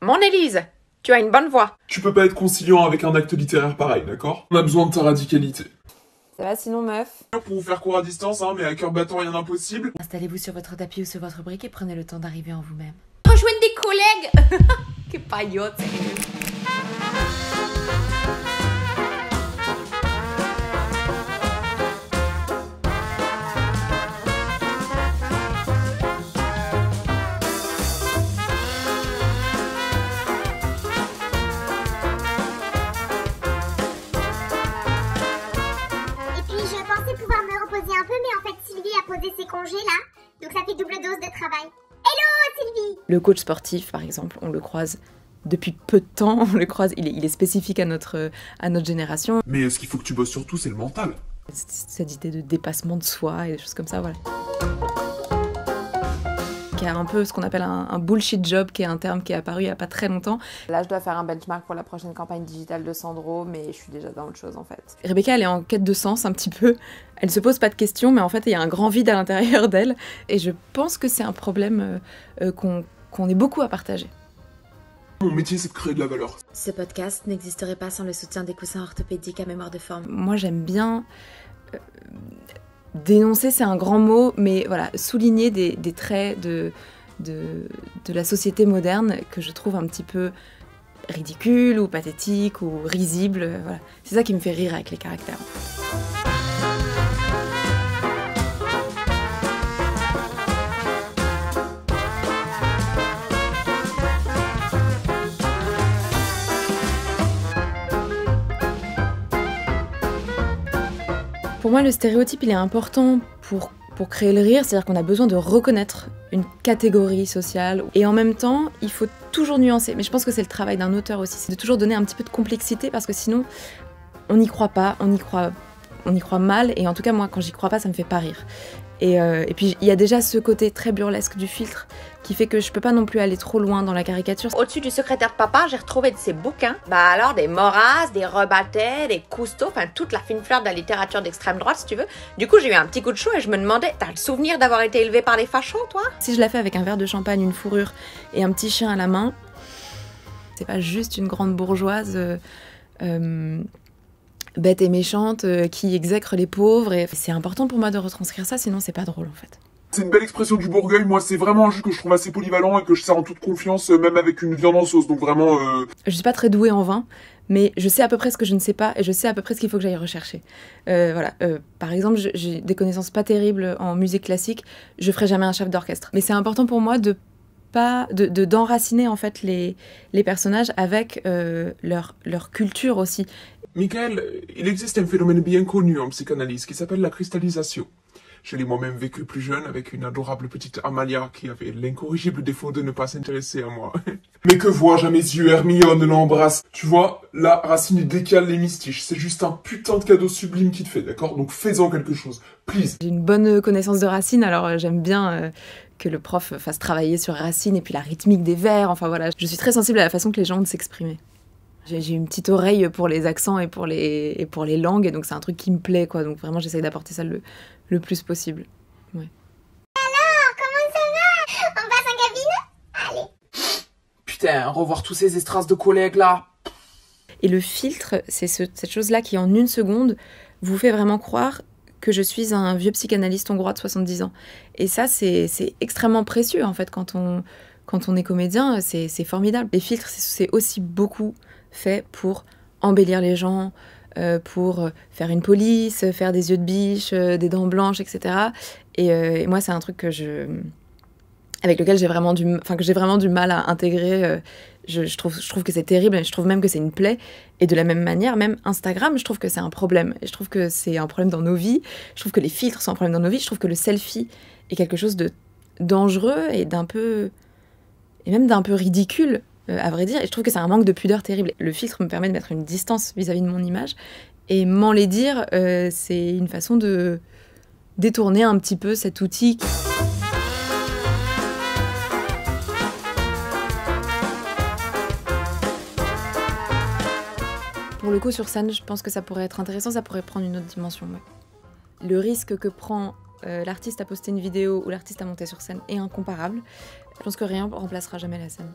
Mon Élise, tu as une bonne voix. Tu peux pas être conciliant avec un acte littéraire pareil, d'accord? On a besoin de ta radicalité. Ça va sinon, meuf? Pour vous faire court à distance, hein, mais à cœur battant, rien d'impossible. Installez-vous sur votre tapis ou sur votre brique et prenez le temps d'arriver en vous-même. Rejoignez des collègues. Que paillotte, sérieux. Un peu, mais en fait Sylvie a posé ses congés là, donc ça fait double dose de travail. Hello Sylvie! Le coach sportif par exemple, on le croise depuis peu de temps, on le croise, il est spécifique à notre génération. Mais ce qu'il faut que tu bosses surtout, c'est le mental. Cette idée de dépassement de soi et des choses comme ça, voilà. Qui a un peu ce qu'on appelle un bullshit job, qui est un terme qui est apparu il n'y a pas très longtemps. Là, je dois faire un benchmark pour la prochaine campagne digitale de Sandro, mais je suis déjà dans autre chose en fait. Rebecca, elle est en quête de sens un petit peu. Elle se pose pas de questions, mais en fait, il y a un grand vide à l'intérieur d'elle. Et je pense que c'est un problème qu'on est beaucoup à partager. Mon métier, c'est de créer de la valeur. Ce podcast n'existerait pas sans le soutien des coussins orthopédiques à mémoire de forme. Moi, j'aime bien... dénoncer, c'est un grand mot, mais voilà, souligner des traits de la société moderne que je trouve un petit peu ridicules ou pathétiques ou risibles. Voilà. C'est ça qui me fait rire avec les caractères. Pour moi, le stéréotype, il est important pour créer le rire, c'est-à-dire qu'on a besoin de reconnaître une catégorie sociale. Et en même temps, il faut toujours nuancer. Mais je pense que c'est le travail d'un auteur aussi, c'est de toujours donner un petit peu de complexité, parce que sinon, on n'y croit pas, on y croit mal. Et en tout cas, moi, quand j'y crois pas, ça me fait pas rire. Et puis, il y a déjà ce côté très burlesque du filtre qui fait que je peux pas non plus aller trop loin dans la caricature. Au-dessus du secrétaire de papa, j'ai retrouvé de ses bouquins. Bah alors, des Maurras, des Rebattet, des Cousteau, enfin toute la fine fleur de la littérature d'extrême droite, si tu veux. Du coup, j'ai eu un petit coup de chaud et je me demandais, t'as le souvenir d'avoir été élevé par les fachos, toi? Si je la fais avec un verre de champagne, une fourrure et un petit chien à la main, c'est pas juste une grande bourgeoise bête et méchante qui exècre les pauvres. Et c'est important pour moi de retranscrire ça, sinon c'est pas drôle en fait. C'est une belle expression du Bourgueil, moi c'est vraiment un jus que je trouve assez polyvalent et que je sers en toute confiance, même avec une viande en sauce, donc vraiment... Je suis pas très douée en vin, mais je sais à peu près ce que je ne sais pas et je sais à peu près ce qu'il faut que j'aille rechercher. Voilà. Par exemple, j'ai des connaissances pas terribles en musique classique, je ferai jamais un chef d'orchestre. Mais c'est important pour moi d'enraciner en fait les personnages avec leur culture aussi. Michael, il existe un phénomène bien connu en psychanalyse qui s'appelle la cristallisation. Je l'ai moi-même vécu plus jeune avec une adorable petite Amalia qui avait l'incorrigible défaut de ne pas s'intéresser à moi. Mais que vois-je à mes yeux, Hermione l'embrasse. Tu vois, là, Racine décale les mystiches. C'est juste un putain de cadeau sublime qu'il te fait, d'accord? Donc fais-en quelque chose, please. J'ai une bonne connaissance de Racine, alors j'aime bien que le prof fasse travailler sur Racine et puis la rythmique des vers. Enfin voilà, je suis très sensible à la façon que les gens ont de s'exprimer. J'ai une petite oreille pour les accents et pour les langues, et donc c'est un truc qui me plaît, quoi. Donc vraiment, j'essaye d'apporter ça le plus possible. Ouais. Alors, comment ça va? On passe en cabine? Allez. Putain, revoir tous ces estrasses de collègues, là. Et le filtre, c'est cette chose-là qui, en une seconde, vous fait vraiment croire que je suis un vieux psychanalyste hongrois de 70 ans. Et ça, c'est extrêmement précieux, en fait, quand on est comédien, c'est formidable. Les filtres, c'est aussi beaucoup fait pour embellir les gens, pour faire une police, faire des yeux de biche, des dents blanches, etc. Et moi, c'est un truc avec lequel j'ai vraiment du mal à intégrer. Je trouve que c'est terrible, et je trouve même que c'est une plaie. Et de la même manière, même Instagram, je trouve que c'est un problème. Et je trouve que c'est un problème dans nos vies. Je trouve que les filtres sont un problème dans nos vies. Je trouve que le selfie est quelque chose de dangereux et même d'un peu ridicule, à vrai dire. Et je trouve que c'est un manque de pudeur terrible. Le filtre me permet de mettre une distance vis-à-vis de mon image. Et m'enlaidir, c'est une façon de détourner un petit peu cet outil. Pour le coup, sur scène, je pense que ça pourrait être intéressant, ça pourrait prendre une autre dimension. Ouais. Le risque que prend l'artiste à poster une vidéo ou l'artiste à monter sur scène est incomparable. Je pense que rien ne remplacera jamais la scène.